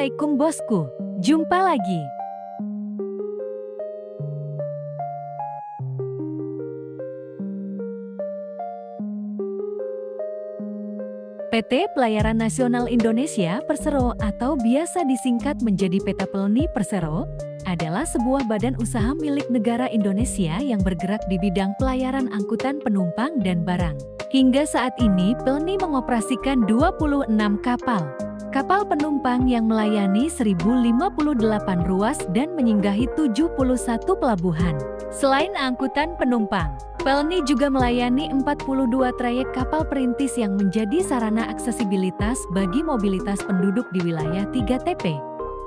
Assalamualaikum bosku, jumpa lagi. PT Pelayaran Nasional Indonesia Persero atau biasa disingkat menjadi PT Pelni Persero adalah sebuah badan usaha milik negara Indonesia yang bergerak di bidang pelayaran angkutan penumpang dan barang. Hingga saat ini Pelni mengoperasikan 26 kapal. Kapal penumpang yang melayani 1058 ruas dan menyinggahi 71 pelabuhan. Selain angkutan penumpang, Pelni juga melayani 42 trayek kapal perintis yang menjadi sarana aksesibilitas bagi mobilitas penduduk di wilayah 3TP,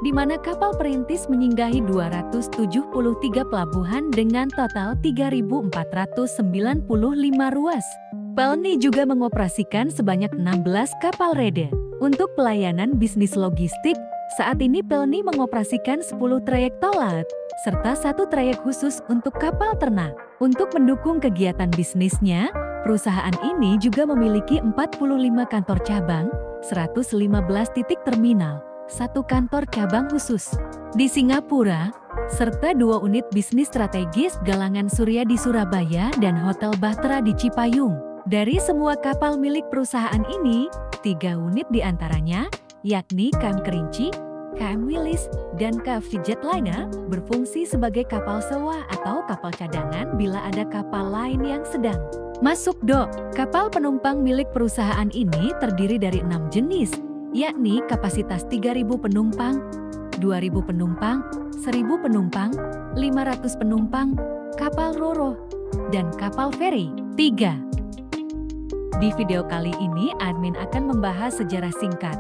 di mana kapal perintis menyinggahi 273 pelabuhan dengan total 3.495 ruas. Pelni juga mengoperasikan sebanyak 16 kapal rede. Untuk pelayanan bisnis logistik, saat ini Pelni mengoperasikan 10 trayek tol laut, serta 1 trayek khusus untuk kapal ternak. Untuk mendukung kegiatan bisnisnya, perusahaan ini juga memiliki 45 kantor cabang, 115 titik terminal, 1 kantor cabang khusus di Singapura, serta 2 unit bisnis strategis Galangan Surya di Surabaya dan Hotel Bahtera di Cipayung. Dari semua kapal milik perusahaan ini, 3 unit diantaranya, yakni KM Kerinci, KM Wilis, dan KFC Jetliner, berfungsi sebagai kapal sewa atau kapal cadangan bila ada kapal lain yang sedang masuk dok. Kapal penumpang milik perusahaan ini terdiri dari 6 jenis, yakni kapasitas 3.000 penumpang, 2.000 penumpang, 1.000 penumpang, 500 penumpang, kapal ro-ro, dan kapal feri. 3. Di video kali ini, admin akan membahas sejarah singkat,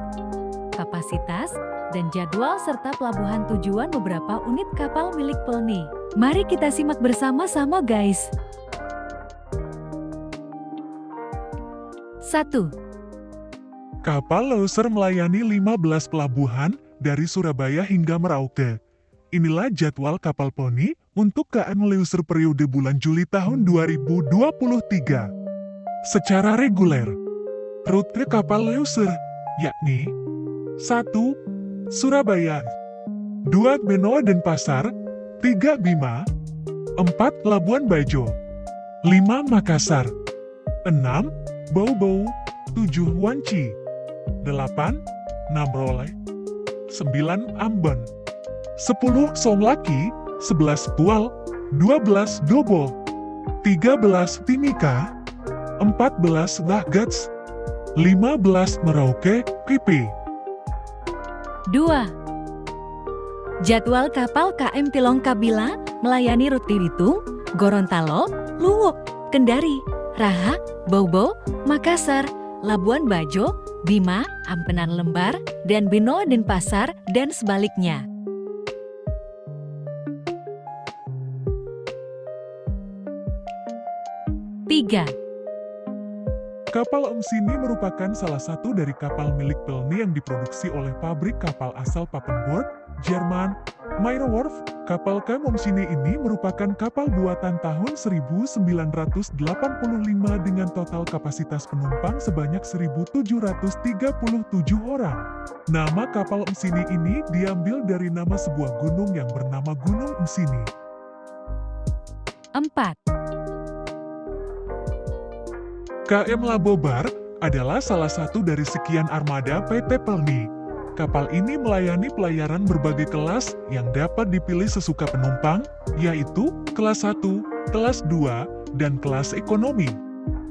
kapasitas, dan jadwal serta pelabuhan tujuan beberapa unit kapal milik Pelni. Mari kita simak bersama-sama guys. 1. Kapal Loser melayani 15 pelabuhan dari Surabaya hingga Merauke. Inilah jadwal kapal Pelni untuk KM Loser periode bulan Juli tahun 2023. Secara reguler, rute kapal Loser yakni 1. Surabaya, 2. Benoa dan Pasar, 3. Bima, 4. Labuan Bajo, 5. Makassar, 6. Bau-Bau, 7. Wanci, 8. Namrole, 9. Ambon, 10. Somlaki, 11. Bual, 12. Dobol, 13. Timika, 14. Lahgats, 15. Merauke, PP. 2. Jadwal kapal KM Tilong Kabila melayani rute Bitung, Gorontalo, Luwuk, Kendari, Raha, Bau-Bau, Makassar, Labuan Bajo, Bima, Ampenan Lembar, dan Benoa Denpasar, dan sebaliknya. 3. Kapal Emsini merupakan salah satu dari kapal milik Pelni yang diproduksi oleh pabrik kapal asal Papenburg, Jerman, Meyer-Werft. Kapal KM Emsini ini merupakan kapal buatan tahun 1985 dengan total kapasitas penumpang sebanyak 1.737 orang. Nama kapal Emsini ini diambil dari nama sebuah gunung yang bernama Gunung Emsini. 4. KM Labobar adalah salah satu dari sekian armada PT Pelni. Kapal ini melayani pelayaran berbagai kelas yang dapat dipilih sesuka penumpang, yaitu kelas 1, kelas 2, dan kelas ekonomi.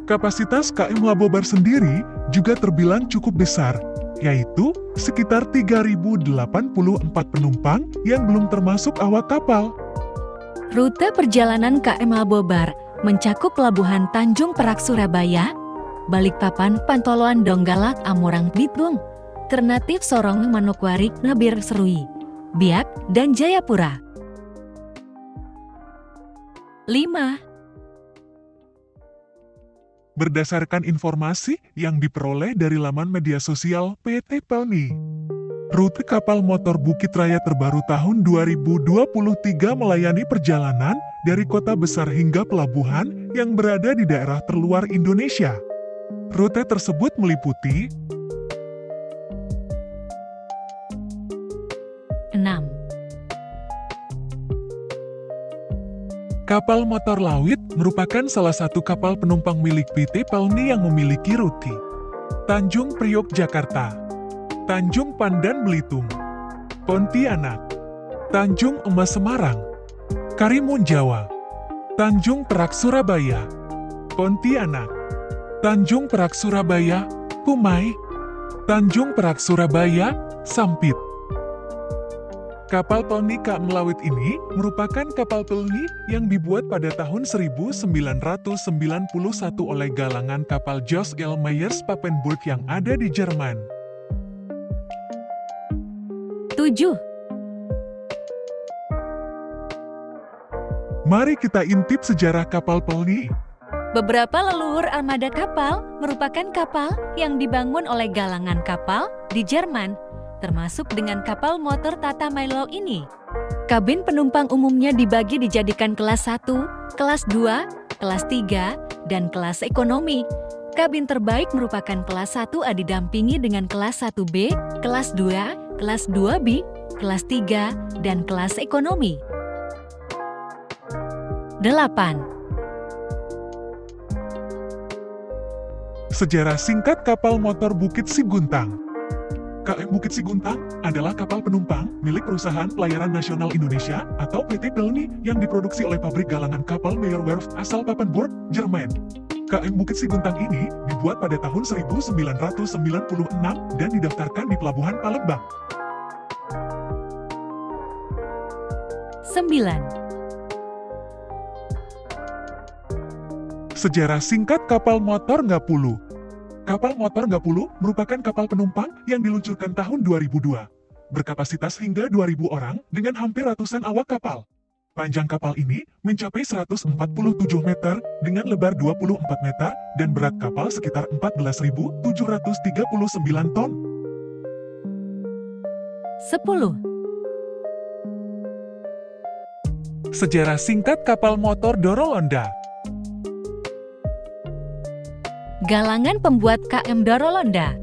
Kapasitas KM Labobar sendiri juga terbilang cukup besar, yaitu sekitar 3.084 penumpang yang belum termasuk awak kapal. Rute perjalanan KM Labobar mencakup Pelabuhan Tanjung Perak Surabaya, Balikpapan Pantoloan Donggala Amurang Bitung, Ternate Sorong Manokwari Nabir Serui, Biak, dan Jayapura. 5. Berdasarkan informasi yang diperoleh dari laman media sosial PT Pelni, rute kapal motor Bukit Raya terbaru tahun 2023 melayani perjalanan dari kota besar hingga pelabuhan yang berada di daerah terluar Indonesia. Rute tersebut meliputi Kapal motor Lawit merupakan salah satu kapal penumpang milik PT Pelni yang memiliki rute Tanjung Priok Jakarta, Tanjung Pandan Belitung, Pontianak, Tanjung Emas Semarang, Karimun Jawa, Tanjung Perak Surabaya, Pontianak, Tanjung Perak Surabaya, Kumai, Tanjung Perak Surabaya, Sampit. Kapal Pelni KM Lawit ini merupakan kapal Pelni yang dibuat pada tahun 1991 oleh galangan kapal Jos L. Meyers Papenburg yang ada di Jerman. 7. Mari kita intip sejarah kapal Pelni. Beberapa leluhur armada kapal merupakan kapal yang dibangun oleh galangan kapal di Jerman, termasuk dengan kapal motor Tata Milo ini. Kabin penumpang umumnya dibagi dijadikan kelas 1, kelas 2, kelas 3, dan kelas ekonomi. Kabin terbaik merupakan kelas 1A didampingi dengan kelas 1B, kelas 2, kelas 2B, kelas 3, dan kelas ekonomi. 8. Sejarah singkat kapal motor Bukit Siguntang. KM Bukit Siguntang adalah kapal penumpang milik Perusahaan Pelayaran Nasional Indonesia atau PT Pelni yang diproduksi oleh pabrik galangan kapal Meyer Werft asal Papenburg, Jerman. KM Bukit Siguntang ini dibuat pada tahun 1996 dan didaftarkan di Pelabuhan Palembang. 9. Sejarah singkat kapal motor Ngapulu. Kapal motor Ngapulu merupakan kapal penumpang yang diluncurkan tahun 2002. Berkapasitas hingga 2.000 orang dengan hampir ratusan awak kapal. Panjang kapal ini mencapai 147 meter dengan lebar 24 meter dan berat kapal sekitar 14.739 ton. 10. Sejarah singkat kapal motor Dorolonda. Galangan pembuat KM Dorolonda.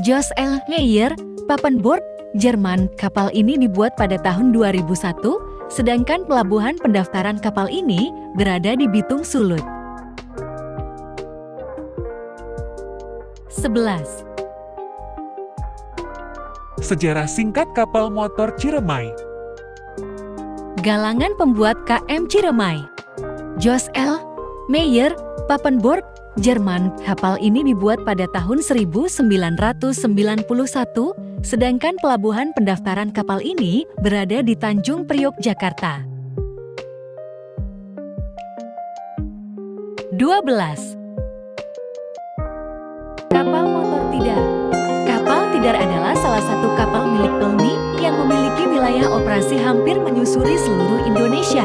Jos L. Meyer, Papenburg, Jerman. Kapal ini dibuat pada tahun 2001, sedangkan pelabuhan pendaftaran kapal ini berada di Bitung Sulut. 11. Sejarah singkat kapal motor Ciremai. Galangan pembuat KM Ciremai. Jos L. Meyer, Papenburg, Jerman. Kapal ini dibuat pada tahun 1991, sedangkan pelabuhan pendaftaran kapal ini berada di Tanjung Priok, Jakarta. 12. Kapal motor Tidar. Kapal Tidar adalah salah satu kapal milik Pelni yang memiliki wilayah operasi hampir menyusuri seluruh Indonesia.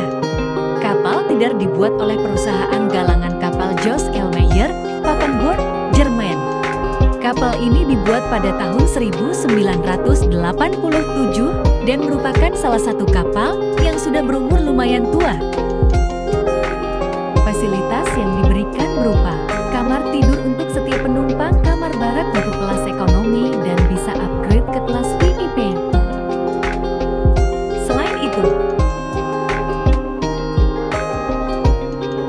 Kapal Tidar dibuat oleh perusahaan galangan kapal Jos L. Meyer, Papenburg, Jerman. Kapal ini dibuat pada tahun 1987 dan merupakan salah satu kapal yang sudah berumur lumayan tua. Fasilitas yang diberikan berupa kamar tidur untuk setiap penumpang, kamar barak untuk kelas ekonomi, dan bisa upgrade ke kelas VIP. Selain itu,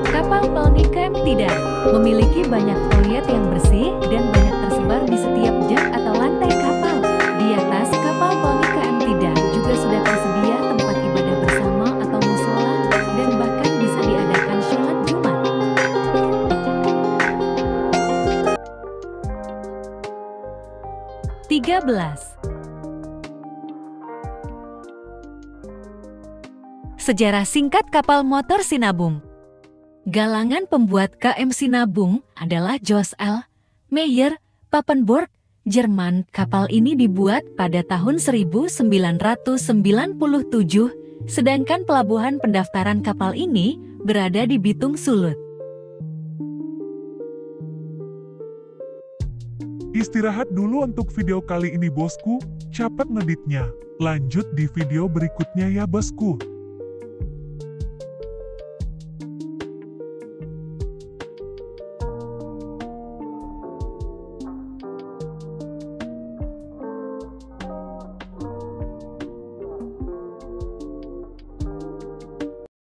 kapal Pelni KM Tidar memiliki banyak toilet yang bersih dan banyak tersebar di setiap jak atau lantai kapal. Di atas kapal Pelni KM Tidar juga sudah tersedia tempat ibadah bersama atau musola dan bahkan bisa diadakan sholat Jumat. 13. Sejarah singkat kapal motor Sinabung. Galangan pembuat KM Sinabung adalah Jos L. Meyer, Papenburg, Jerman. Kapal ini dibuat pada tahun 1997, sedangkan pelabuhan pendaftaran kapal ini berada di Bitung Sulut. Istirahat dulu untuk video kali ini bosku, cepet ngeditnya. Lanjut di video berikutnya ya bosku.